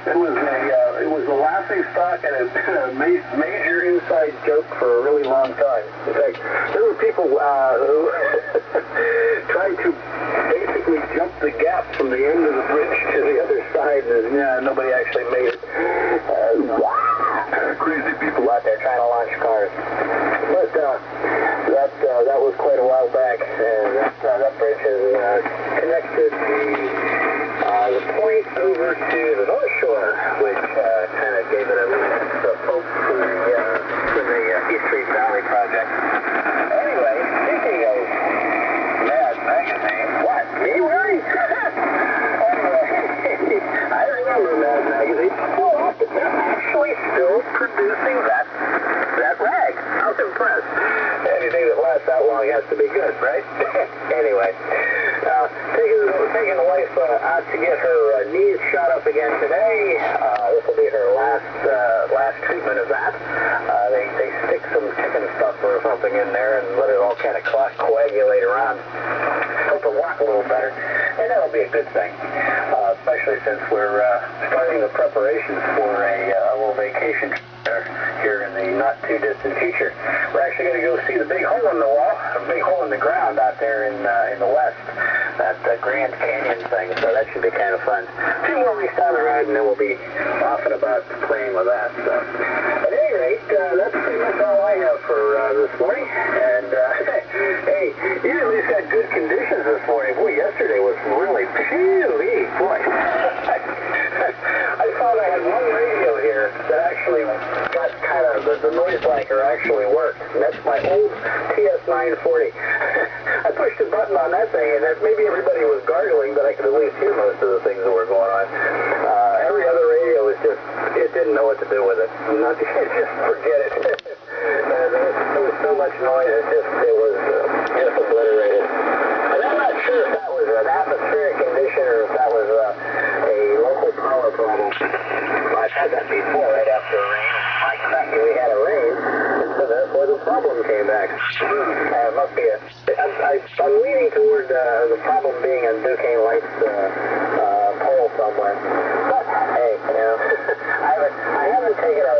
It was a laughing stock and it's been a major inside joke for a really long time. In fact, there were people who tried to basically jump the gap from the end of the bridge to the other side, and nobody actually made it. Crazy people out there trying to launch cars. But that was quite a while back, and that bridge has connected the point over to the North Shore, which kind of gave it a little extra poke to the East Street Valley project. Anyway, speaking of Mad Magazine, what? Me worried? Anyway, I remember Mad Magazine. Oh, they're actually still producing that rag. I was impressed. Anything that lasts that long has to be good, right? Anyway, taking the wife out to get her knees shot up again today. This will be her last treatment of that. They stick some chicken stuff or something in there and let it all kind of coagulate around. Help her walk a little better, and that'll be a good thing. Especially since we're starting the preparations for a little vacation here in the not-too-distant future. We're actually going to go see the big hole in the wall, a big hole in the ground out there in the west, that Grand Canyon thing, so that should be kind of fun. 2 more weeks down the road, and then we'll be off and about playing with that. So, at any rate, that's pretty much all I have for this morning, and hey, you at least had good conditions this morning. Boy, yesterday was really boy. I found I had one radio here that actually got kind of, the noise blanker actually worked, and that's my old TS 940. I pushed a button on that thing, and maybe everybody was gargling, but I could at least hear most of the things that were going on. Every other radio was just, it didn't know what to do with it. Just forget it. There was so much noise, it was just obliterated. And I'm not sure if that was an atmospheric condition or if that was a local power problem. I've had that before, right after a rain. Like the fact that we had a rain, so therefore the problem came back. It must be I'm leaning toward the problem being on Duquesne Light's pole somewhere. But, hey, I haven't taken a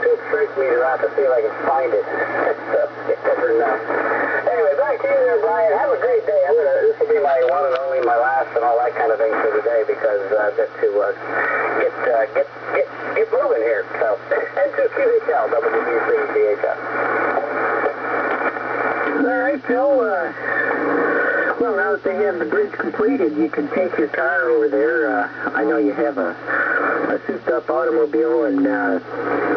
tooth freak meter out to see if I can find it. So, you never know. Anyway, back to you there, Brian. Have a great day. This will be my one and only, my last, and all that kind of thing for the day, because I've got to get moving here. So, and to QHL, WB3CHF. All right, Phil. Well, now that they have the bridge completed, you can take your car over there. I know you have a souped-up automobile, and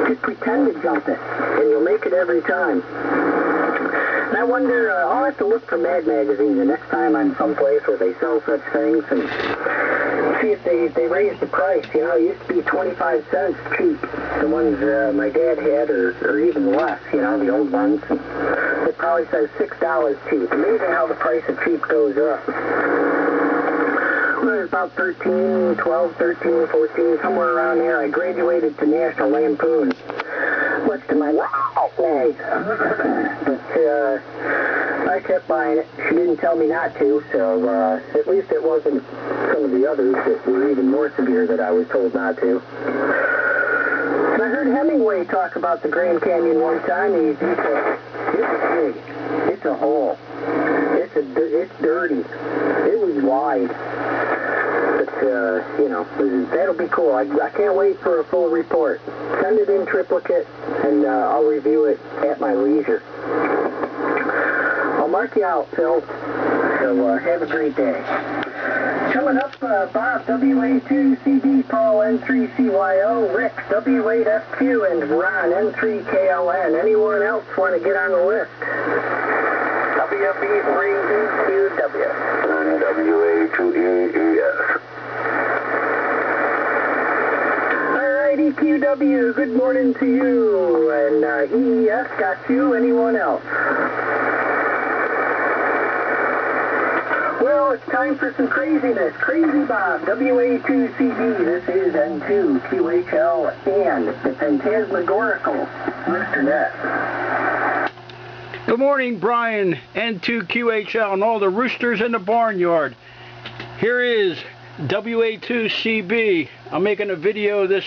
just pretend to jump it, and you'll make it every time. And I wonder, I'll have to look for Mad Magazine the next time I'm someplace where they sell such things, and see if they raise the price. You know, it used to be 25 cents cheap, the ones my dad had, or even less, you know, the old ones. It probably says $6 cheap. Amazing how the price of cheap goes up. Well, it was about 13, 12, 13, 14, somewhere around there. I graduated to National Lampoon, much to my day. But I kept buying it. She didn't tell me not to, so at least it wasn't some of the others that were even more severe that I was told not to. And I heard Hemingway talk about the Grand Canyon one time. He said, it's big. It's a hole. It's dirty. It was wide. But, you know, that'll be cool. I can't wait for a full report. Send it in triplicate, and I'll review it at my leisure. I'll mark you out, Phil. So have a great day. Coming up, Bob, WA2CB, Paul, N3CYO, Rick, W8FQ, and Ron, N3KLN. Anyone else want to get on the list? WB3QW. And WA2EES. All right, EQW, good morning to you. And EES got you. Anyone else? Well, it's time for some craziness. Crazy Bob, WA2CB. This is N2QHL and the phantasmagorical Rooster Net. Good morning, Brian, N2QHL, and all the roosters in the barnyard. Here is WA2CB I'm making a video of this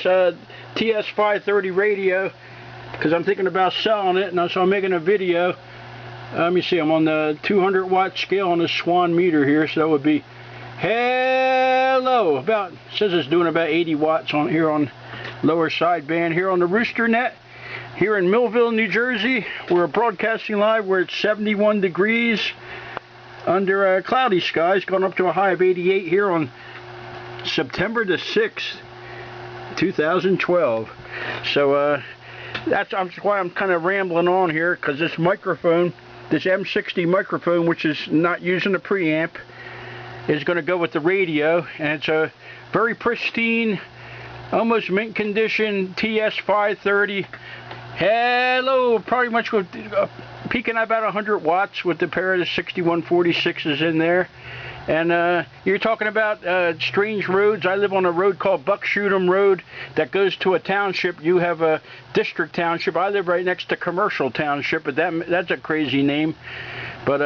TS 530 radio because I'm thinking about selling it, and so I'm making a video. Let me see, I'm on the 200 watt scale on the Swan meter here, so it would be hello. About, says it's doing about 80 watts on here on lower sideband here on the Rooster Net here in Millville, New Jersey. We're broadcasting live where it's 71 degrees under cloudy skies, going up to a high of 88 here on September the 6th, 2012. So that's why I'm kind of rambling on here, because this microphone, this M60 microphone, which is not using a preamp, is going to go with the radio, and it's a very pristine, almost mint condition TS 530. Hello, pretty much with peaking at about 100 watts with the pair of the 6146s in there. And you're talking about strange roads. I live on a road called Buckshootum Road that goes to a township. You have a district township. I live right next to Commercial Township, but that's a crazy name. But,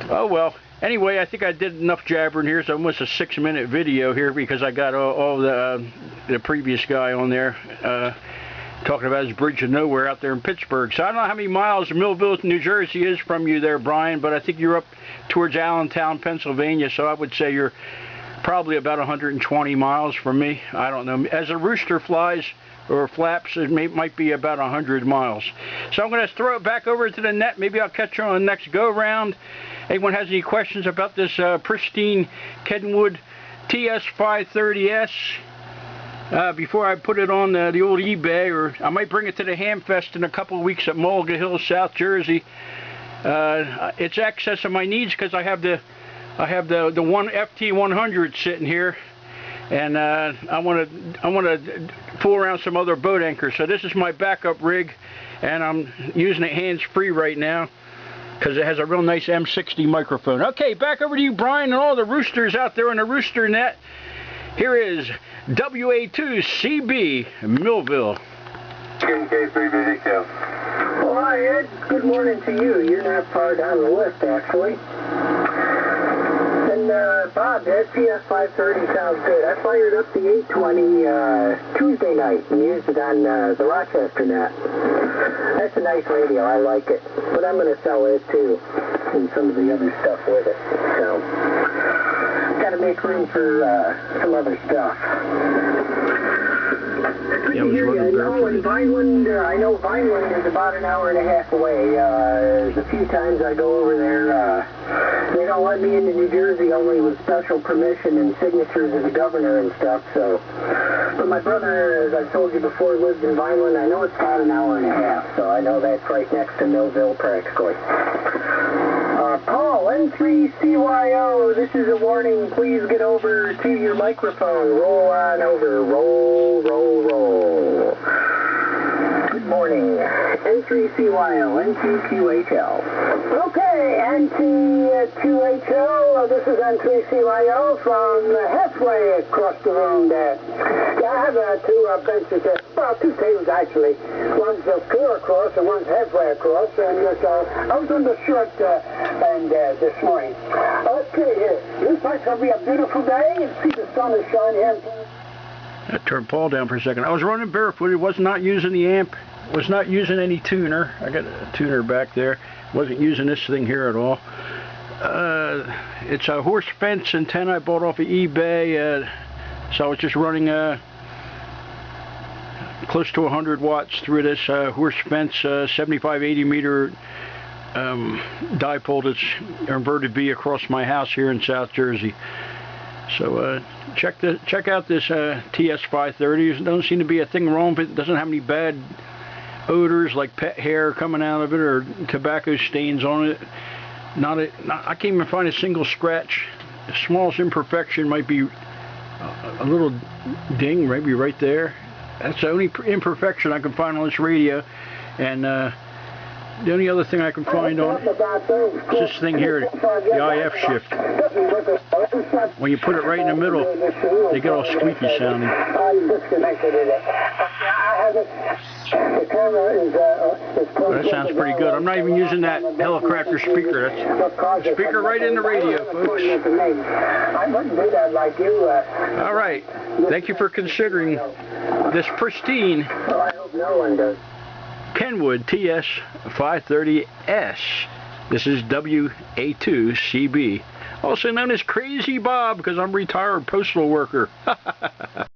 oh well. Anyway, I think I did enough jabbering here. It's almost a 6-minute video here because I got all the previous guy on there talking about his bridge of nowhere out there in Pittsburgh. So I don't know how many miles Millville, New Jersey is from you there, Brian, but I think you're up towards Allentown, Pennsylvania, so I would say you're probably about 120 miles from me. I don't know. As a rooster flies or flaps, it might be about 100 miles. So I'm going to throw it back over to the net. Maybe I'll catch you on the next go-round. Anyone has any questions about this pristine Kenwood TS 530S? Before I put it on the old eBay, or I might bring it to the Hamfest in a couple of weeks at Mulga Hill, South Jersey. It's excess of my needs because I have the one FT100 sitting here, and I want to fool around some other boat anchors. So this is my backup rig, and I'm using it hands-free right now because it has a real nice M60 microphone. Okay, back over to you, Brian, and all the roosters out there on the Rooster Net. Here is WA2CB, Millville. KK3BDQ. Well, hi, Ed. Good morning to you. You're not far down the list, actually. And, Bob, that TS 530 sounds good. I fired up the 820 Tuesday night and used it on the Rochester Net. That's a nice radio. I like it. But I'm going to sell it, too, and some of the other stuff with it. So, got to make room for some other stuff. Good to hear you. I know Vineland is about an hour and a half away. There's a few times I go over there. They don't let me into New Jersey only with special permission and signatures of the governor and stuff. So, but my brother, as I've told you before, lives in Vineland. I know it's about an hour and a half, so I know that's right next to Millville practically. Paul, N3CYO, this is a warning. Please get over to your microphone. Roll on over. Roll, roll, roll. Good morning. N3CYO, N2QHL. Okay, N2QHL, this is N3CYO from halfway across the room there. Yeah, I have two benches there. Well, two tables actually. One's clear across and one's halfway across. And so I was on the short end this morning. Okay, looks like it'll be a beautiful day. You see the sun is shining here. I turned Paul down for a second. I was running barefoot. Was not using the amp. Was not using any tuner. I got a tuner back there. Wasn't using this thing here at all. It's a horse fence antenna I bought off of eBay. So I was just running close to 100 watts through this horse fence 75-80 meter dipole that's inverted V across my house here in South Jersey. So check out this TS 530. There don't seem to be a thing wrong with it. It doesn't have any bad odors like pet hair coming out of it or tobacco stains on it. I can't even find a single scratch. The smallest imperfection might be a little ding, maybe right there. That's the only imperfection I can find on this radio. And the only other thing I can find on it is this thing here, the IF shift. When you put it right in the middle, they get all squeaky sounding. I disconnected it. I The camera is That sounds pretty good. I'm not even using that helicopter speaker. That's speaker right in the radio, folks. I wouldn't do that like you. All right. Thank you for considering this pristine Well, I hope no one does. Kenwood TS 530S. This is WA2CB. Also known as Crazy Bob because I'm a retired postal worker.